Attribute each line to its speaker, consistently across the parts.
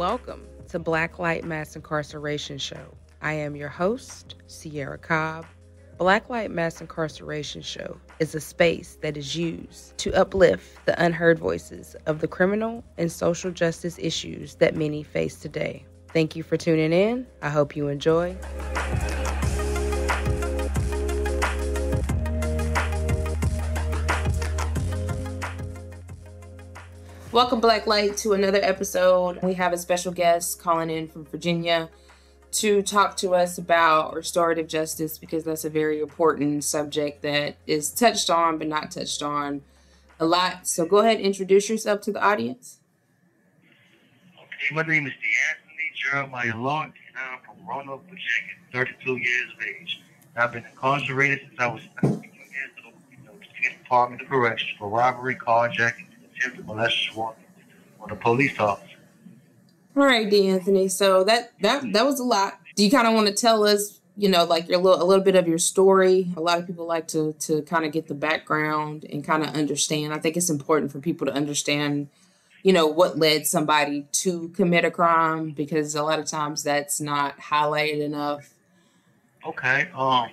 Speaker 1: Welcome to Black Light Mass Incarceration Show. I am your host, Cierra Cobb. Black Light Mass Incarceration Show is a space that is used to uplift the unheard voices of the criminal and social justice issues that many face today. Thank you for tuning in. I hope you enjoy. Welcome, Black Light, to another episode. We have a special guest calling in from Virginia to talk to us about restorative justice, because that's a very important subject that is touched on but not touched on a lot. So go ahead and introduce yourself to the audience.
Speaker 2: Okay, my name is DeAnthony Jeremiah Lord, and I'm from Roanoke, Virginia, 32 years of age. I've been incarcerated since I was 19 years old, to the Department of Corrections for robbery, carjacking, and attempted molestation on a police officer.
Speaker 1: All right, DeAnthony. So that was a lot. Do you kind of want to tell us, like a little bit of your story? A lot of people like to kind of get the background and kind of understand. I think it's important for people to understand, what led somebody to commit a crime, because a lot of times that's not highlighted enough.
Speaker 2: Okay. Well,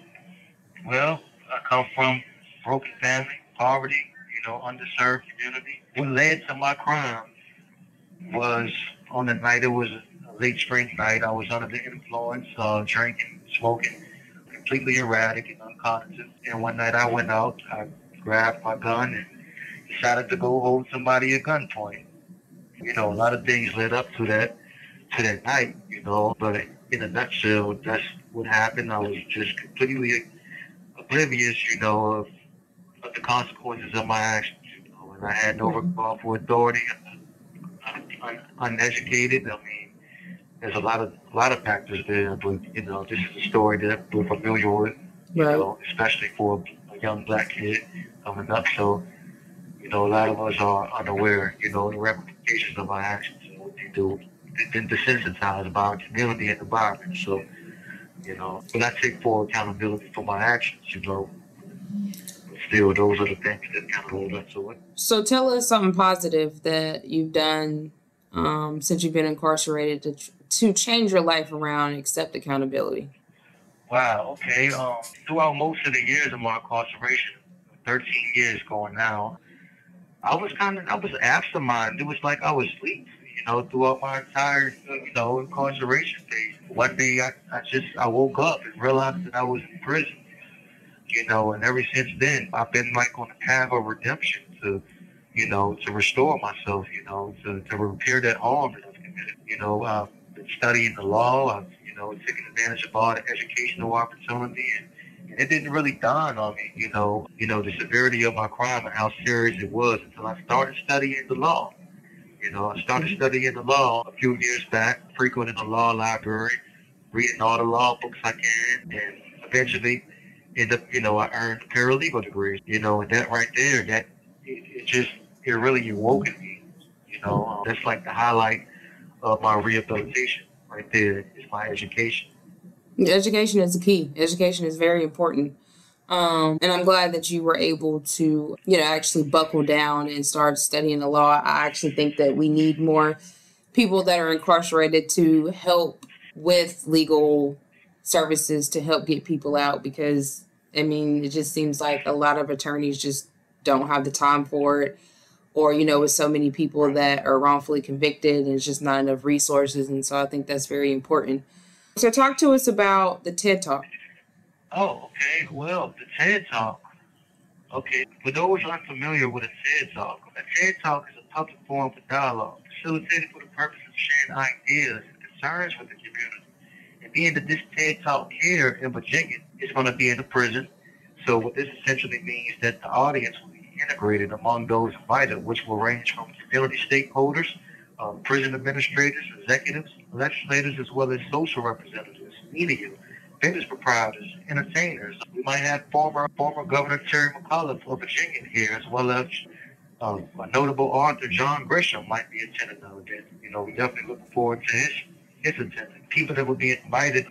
Speaker 2: I come from a broken family, poverty, underserved community. What led to my crime was on the night, it was a late spring night. I was under the influence, drinking, smoking, completely erratic and unconscious. And one night I went out, I grabbed my gun and decided to go hold somebody at gunpoint. A lot of things led up to that night, but in a nutshell, that's what happened. I was just completely oblivious, of the consequences of my actions, and I had no regard for authority. Uneducated. I mean, there's a lot of factors there, but this is a story that we're familiar with,
Speaker 1: Right.
Speaker 2: Especially for a young black kid coming up. So, a lot of us are unaware, the ramifications of our actions and what they do. They've been desensitized by our community and environment. So, but I take full accountability for my actions, but still, those are the things that kind of hold us to it.
Speaker 1: So tell us something positive that you've done since you've been incarcerated to change your life around and accept accountability.
Speaker 2: Wow, okay. Throughout most of the years of my incarceration, 13 years going now, I was absent-minded. It was like I was asleep, throughout my entire, incarceration phase. One day I woke up and realized that I was in prison, and ever since then, I've been like on the path of redemption to restore myself, to repair that harm that I've committed. I've been studying the law. I've, taken advantage of all the educational opportunity, and it didn't really dawn on me, the severity of my crime and how serious it was until I started studying the law. I started studying the law a few years back, frequenting the law library, reading all the law books I can, and eventually end up, I earned a paralegal degree, and that right there, that it really awoke in me, that's like the highlight of my rehabilitation right there, is my education.
Speaker 1: Education is the key. Education is very important. And I'm glad that you were able to, actually buckle down and start studying the law. I actually think that we need more people that are incarcerated to help with legal services to help get people out, because, it just seems like a lot of attorneys just don't have the time for it. Or, with so many people that are wrongfully convicted, and it's just not enough resources. And so I think that's very important. So talk to us about the TED Talk.
Speaker 2: Oh, okay. Well, the TED Talk. Okay, for those unfamiliar with a TED Talk is a public forum for dialogue, facilitated for the purpose of sharing ideas and concerns with the community. And being that this TED Talk here in Virginia is going to be in the prison, so what this essentially means that the audience will be integrated among those invited, which will range from community stakeholders, prison administrators, executives, legislators, as well as social representatives, media, business proprietors, entertainers. We might have former Governor Terry McAuliffe of Virginia here, as well as a notable author, John Grisham, might be attending the event. We definitely looking forward to his attendance. People that will be invited.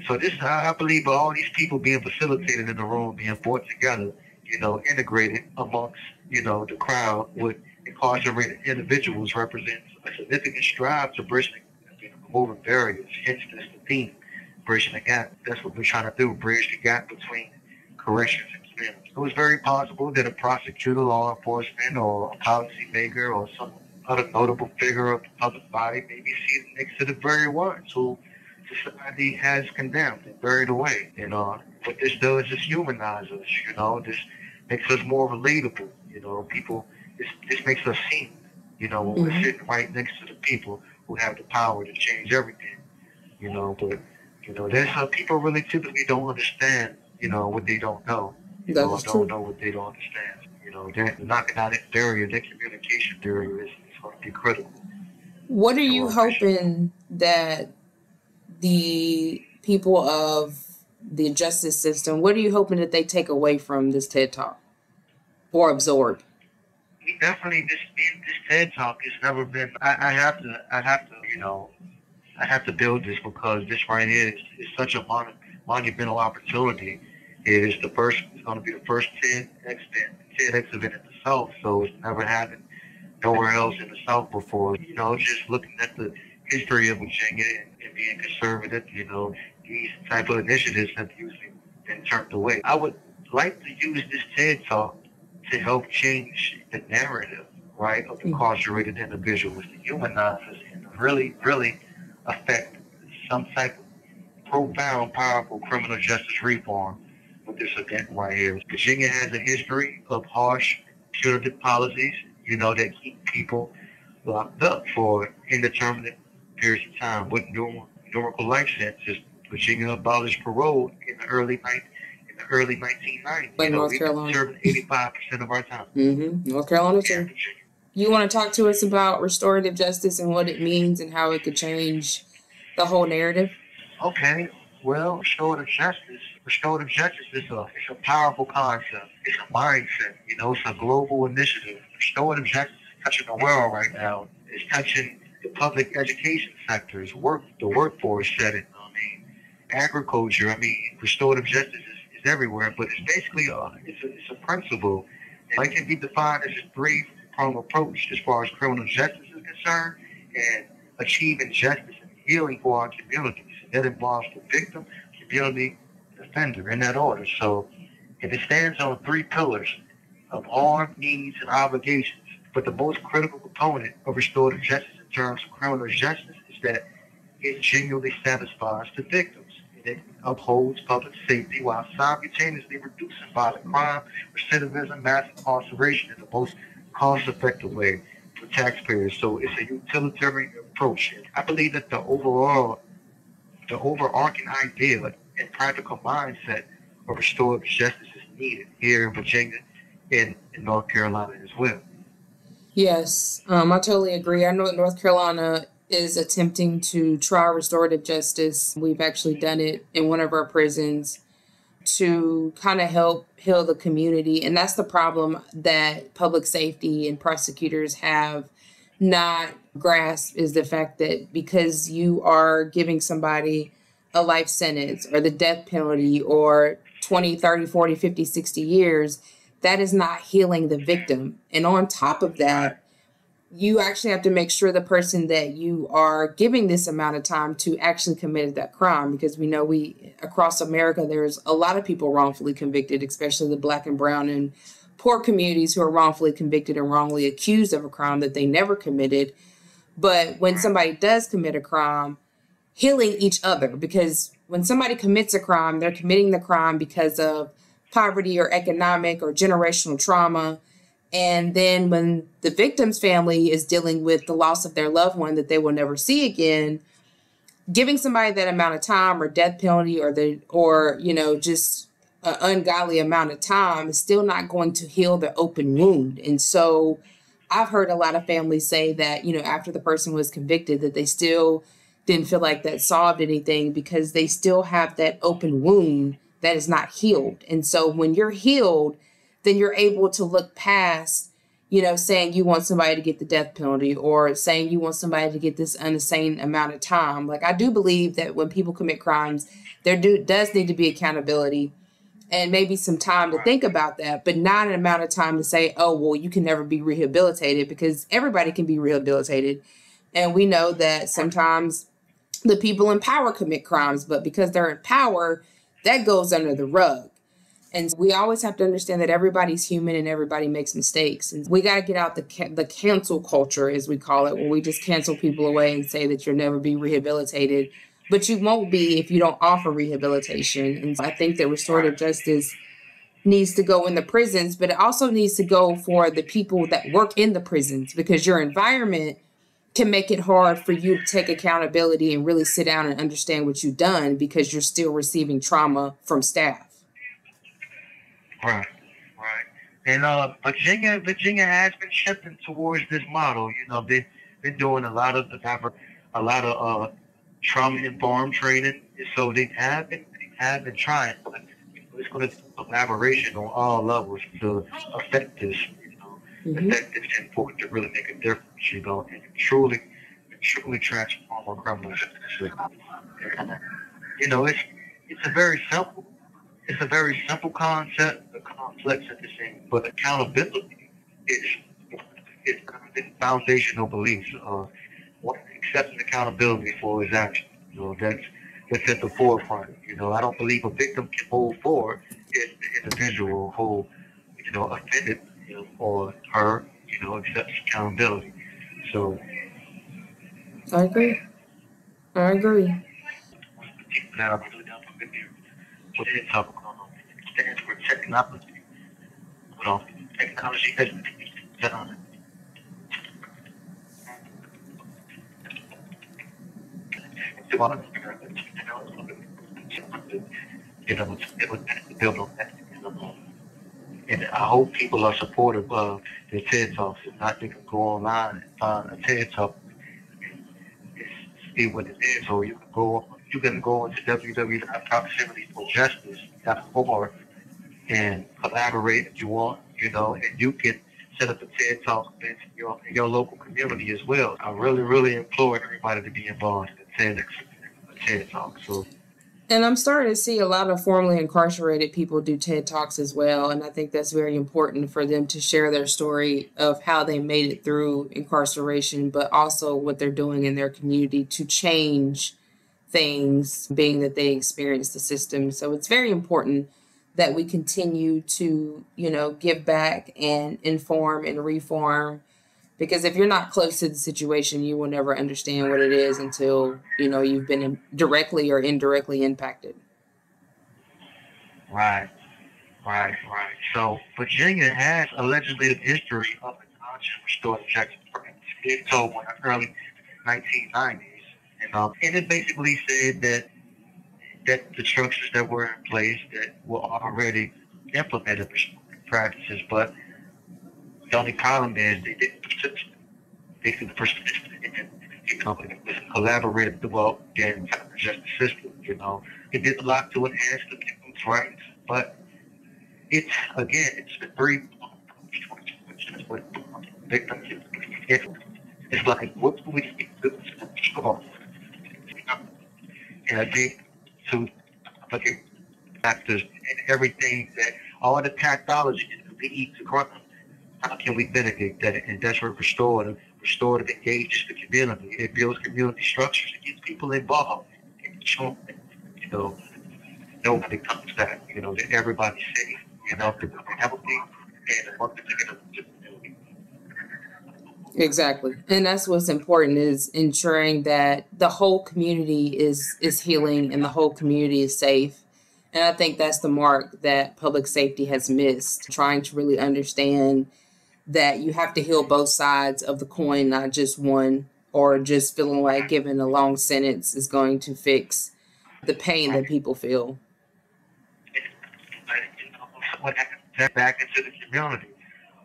Speaker 2: So I believe all these people being facilitated in the room, being brought together, integrated amongst, the crowd with incarcerated individuals represents a significant stride to bridging, removing barriers. Hence, that's the theme, bridging the gap. That's what we're trying to do, bridge the gap between corrections and community. It was very possible that a prosecutor, law enforcement, or a policymaker, or some other notable figure of the public body maybe seated next to the very ones who society has condemned and buried away. What this does is humanize us. This makes us more relatable. People. This makes us seen. When we're
Speaker 1: Mm-hmm.
Speaker 2: sitting right next to the people who have the power to change everything. But there's some people really typically don't understand. What they don't know.
Speaker 1: That
Speaker 2: Or
Speaker 1: is
Speaker 2: don't
Speaker 1: true.
Speaker 2: know what they don't understand. They're knocking out that barrier, that communication barrier is going to be critical
Speaker 1: What are
Speaker 2: to
Speaker 1: you
Speaker 2: our mission.
Speaker 1: hoping that the people of the justice system, what are you hoping that they take away from this TED Talk or absorb?
Speaker 2: We definitely this TED talk has never been. I have to build this because this right here is such a monumental opportunity. It's going to be the first TEDx event in the South, so it's never happened nowhere else in the South before. Just looking at the history of Virginia and being conservative, these type of initiatives have usually been turned away. I would like to use this TED talk to help change the narrative, right, of incarcerated individuals, to humanize us and really, really affect some type of profound, powerful criminal justice reform with this event right here. Virginia has a history of harsh, punitive policies, that keep people locked up for indeterminate periods of time with numerical life sentences. Virginia abolished parole in the early 1990s.
Speaker 1: Like North
Speaker 2: We've been
Speaker 1: Carolina.
Speaker 2: serving 85% of our time.
Speaker 1: Mm-hmm. North Carolina
Speaker 2: Yeah,
Speaker 1: too.
Speaker 2: Virginia.
Speaker 1: You want to talk to us about restorative justice and what it means and how it could change the whole narrative?
Speaker 2: Okay, well, restorative justice is a powerful concept. It's a mindset. It's a global initiative. Restorative justice is touching the world right now. It's touching the public education sectors, the workforce setting. Agriculture. Restorative justice is everywhere, but it's basically it's a principle. And it can be defined as a three-pronged approach as far as criminal justice is concerned and achieving justice and healing for our communities. That involves the victim, community, and offender in that order. So it stands on three pillars of harm, needs, and obligations. But the most critical component of restorative justice in terms of criminal justice is that it genuinely satisfies the victims. It upholds public safety while simultaneously reducing violent crime, recidivism, mass incarceration in the most cost-effective way for taxpayers. So it's a utilitarian approach. I believe that the overarching idea and practical mindset of restorative justice is needed here in Virginia and in North Carolina as well.
Speaker 1: Yes, I totally agree. I know that North Carolina is attempting to try restorative justice. We've actually done it in one of our prisons to kind of help heal the community. And that's the problem that public safety and prosecutors have not grasped, is the fact that because you are giving somebody a life sentence or the death penalty or 20, 30, 40, 50, 60 years, that is not healing the victim. And on top of
Speaker 2: Right.
Speaker 1: that, you actually have to make sure the person that you are giving this amount of time to actually committed that crime, because we know we across America there's a lot of people wrongfully convicted, especially the black and brown and poor communities who are wrongfully convicted and wrongly accused of a crime that they never committed. But when somebody does commit a crime, healing each other, because when somebody commits a crime, they're committing the crime because of poverty or economic or generational trauma. And then when the victim's family is dealing with the loss of their loved one that they will never see again, giving somebody that amount of time or death penalty or just an ungodly amount of time is still not going to heal the open wound. And so I've heard a lot of families say that, after the person was convicted, that they still didn't feel like that solved anything because they still have that open wound that is not healed. And so when you're healed, then you're able to look past, saying you want somebody to get the death penalty or saying you want somebody to get this insane amount of time. Like, I do believe that when people commit crimes, does need to be accountability and maybe some time to think about that, but not an amount of time to say, oh, well, you can never be rehabilitated, because everybody can be rehabilitated. And we know that sometimes the people in power commit crimes, but because they're in power, that goes under the rug. And we always have to understand that everybody's human and everybody makes mistakes. And we got to get out the cancel culture, as we call it, where we just cancel people away and say that you'll never be rehabilitated. But you won't be if you don't offer rehabilitation. And I think that restorative justice needs to go in the prisons, but it also needs to go for the people that work in the prisons, because your environment can make it hard for you to take accountability and really sit down and understand what you've done, because you're still receiving trauma from staff.
Speaker 2: Right, right. And Virginia has been shifting towards this model. You know, they've been doing a lot of trauma informed training. So they have been trying. But it's going to take collaboration on all levels to affect this. You know, affect this important to really make a difference. You know, and truly transform our criminal justice system. And, you know, it's a very simple it's a very simple concept, but complex at the same. But accountability is is the foundational beliefs of what accepting accountability for his actions. You know, that's at the forefront. You know, I don't believe a victim can move forward if the individual who, offended him or her, accepts accountability. So
Speaker 1: I agree. I agree.
Speaker 2: people that are really done for good what it is talking about stands for technology. You know, technology has done it was built on that. And I hope people are supportive of the TED Talks. If not, they can go online and find a TED Talk and see what it is. Or you can go into www.proximityforjustice.org and collaborate if you want, and you can set up a TED Talk event in your local community as well. I really, really implore everybody to be involved in TED Talk. So,
Speaker 1: And I'm starting to see a lot of formerly incarcerated people do TED Talks as well. And I think that's very important for them to share their story of how they made it through incarceration, but also what they're doing in their community to change things, being that they experience the system. So it's very important that we continue to, give back and inform and reform, because if you're not close to the situation, you will never understand what it is until, you've been directly or indirectly impacted.
Speaker 2: right, right. So, Virginia has a legislative history of acknowledging restorative justice programs. It told in the early 1990s. And it basically said that the structures that were in place that were already implemented practices, but the only problem is they didn't persist. They didn't persist in it collaborated throughout the entire justice system. It did a lot to enhance the victim's rights, but it's the three what victims. It's like what do we do? And I think to look at factors and everything that all the technology that lead to crime. How can we mitigate that? And that's where restorative engages the community. It builds community structures. It gets people involved. And show them, you know, nobody comes back. That everybody's safe. To be healthy and work together with the community.
Speaker 1: Exactly. And that's what's important, is ensuring that the whole community is healing and the whole community is safe. And I think that's the mark that public safety has missed, trying to really understand that you have to heal both sides of the coin, not just one, or just feeling like giving a long sentence is going to fix the pain that people feel.
Speaker 2: What happens back into the community?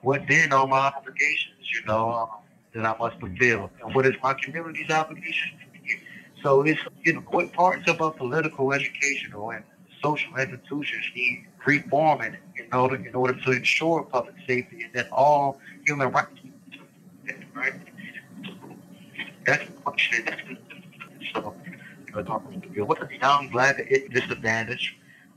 Speaker 2: What then are my obligations, that I must fulfill? And what is my community's obligation? So it's, what parts of our political, educational, and social institutions need reforming in order to ensure public safety and that all human rights, right? That's the question. So, what are the young, black, and disadvantaged?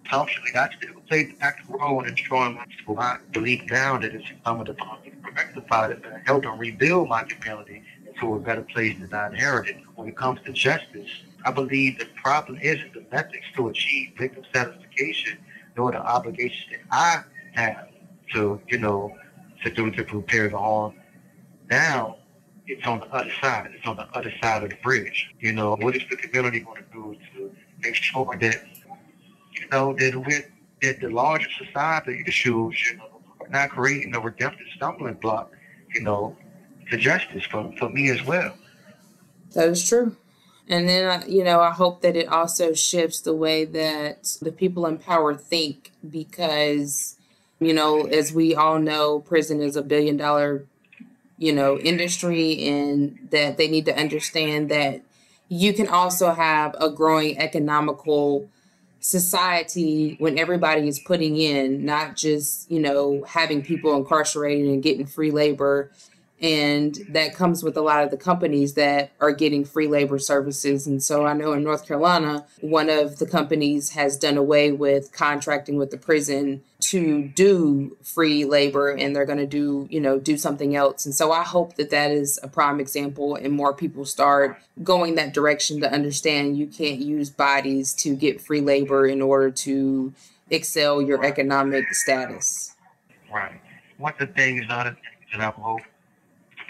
Speaker 2: Culturally, I still play the active role in destroying my people. I believe now that it's incumbent upon me to rectify it and help them rebuild my community and to a better place than I inherited. When it comes to justice, I believe the problem isn't the methods to achieve victim satisfaction, nor the obligations that I have to prepare the harm. Now, it's on the other side. It's on the other side of the bridge. What is the community going to do to make sure that, that the larger society issues, are not creating a redemptive stumbling block, to justice for me as well.
Speaker 1: That is true. And then, I hope that it also shifts the way that the people in power think because, as we all know, prison is $1 billion, industry, and that they need to understand that you can also have a growing economical society when everybody is putting in, not just, having people incarcerated and getting free labor. And that comes with a lot of the companies that are getting free labor services. And so I know in North Carolina, one of the companies has done away with contracting with the prison to do free labor, and they're going to do something else. And so I hope that that is a prime example and more people start going that direction to understand you can't use bodies to get free labor in order to excel your economic status.
Speaker 2: Right. One of the things, that I hope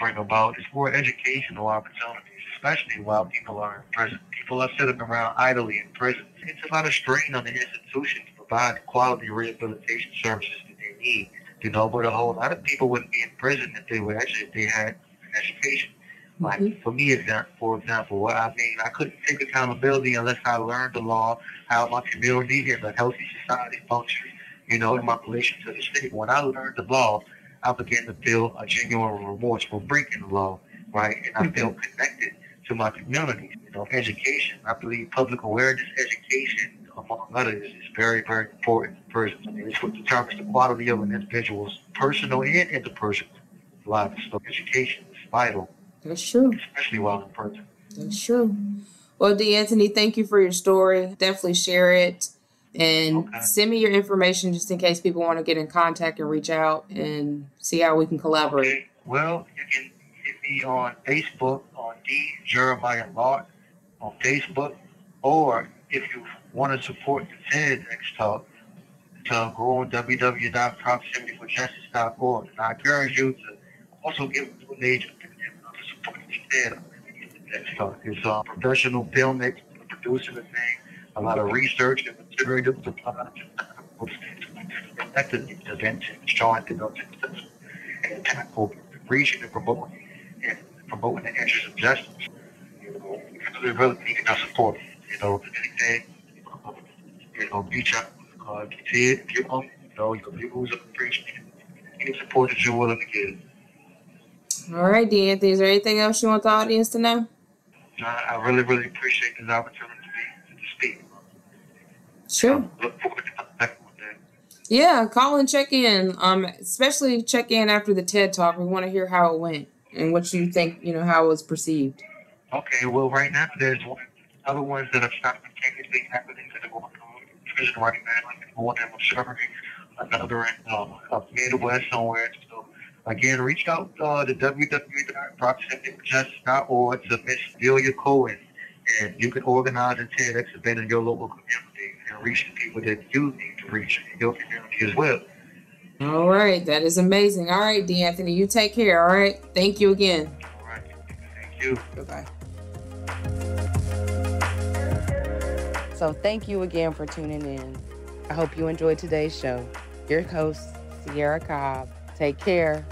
Speaker 2: bring about is more educational opportunities, especially while people are in prison. People are sitting around idly in prison. It's a lot of strain on the institution to provide the quality rehabilitation services that they need. But a whole lot of people wouldn't be in prison if they had an education. Like for me, for example, I couldn't take accountability unless I learned the law, how my community and a healthy society functions, in my relation to the state. When I learned the law, I began to feel a genuine remorse for breaking the law, right? And I feel connected to my community. Education. I believe public awareness, education, among others, is very, very important in prison. It's what determines the quality of an individual's personal and interpersonal life. So education is vital.
Speaker 1: That's true.
Speaker 2: Especially while in prison.
Speaker 1: That's true. Well, DeAnthony, thank you for your story. Definitely share it. And send me your information just in case people want to get in contact and reach out and see how we can collaborate.
Speaker 2: Okay. Well, you can hit me on Facebook on D. Jeremiah Lott on Facebook, or if you want to support the TEDx talk, go on www.proximityforjustice.org. And I encourage you to also give a donation to support the TEDx talk. It's professional filmmakers producing the thing, a lot of research and material to effectively prevent and showing the and tackle reaching and promoting the interests of justice. We really need our support. Anything, reach out, if you want, you can be who's appreciated. Any support that you're willing to give.
Speaker 1: All right, DeAnthony, is there anything else you want the audience to know?
Speaker 2: I really, really appreciate this opportunity to speak.
Speaker 1: Sure.
Speaker 2: Look forward to contacting with that.
Speaker 1: Yeah, call and check in. Especially check in after the TED Talk. We want to hear how it went and what you think, how it was perceived.
Speaker 2: Okay, well, right now there's other ones that have simultaneously happening that are going on in prison right now. One in Missouri, another in Midwest somewhere. So again, reach out to www.proximityforjustice.org to Miss Delia Cohen, and you can organize a TEDx event in your local community and reach the people that you need to reach in your community as well.
Speaker 1: All right, that is amazing. All right, DeAnthony, you take care. All right, thank you again.
Speaker 2: All right, thank you.
Speaker 1: Bye-bye. So thank you again for tuning in. I hope you enjoyed today's show. Your host, Cierra Cobb. Take care.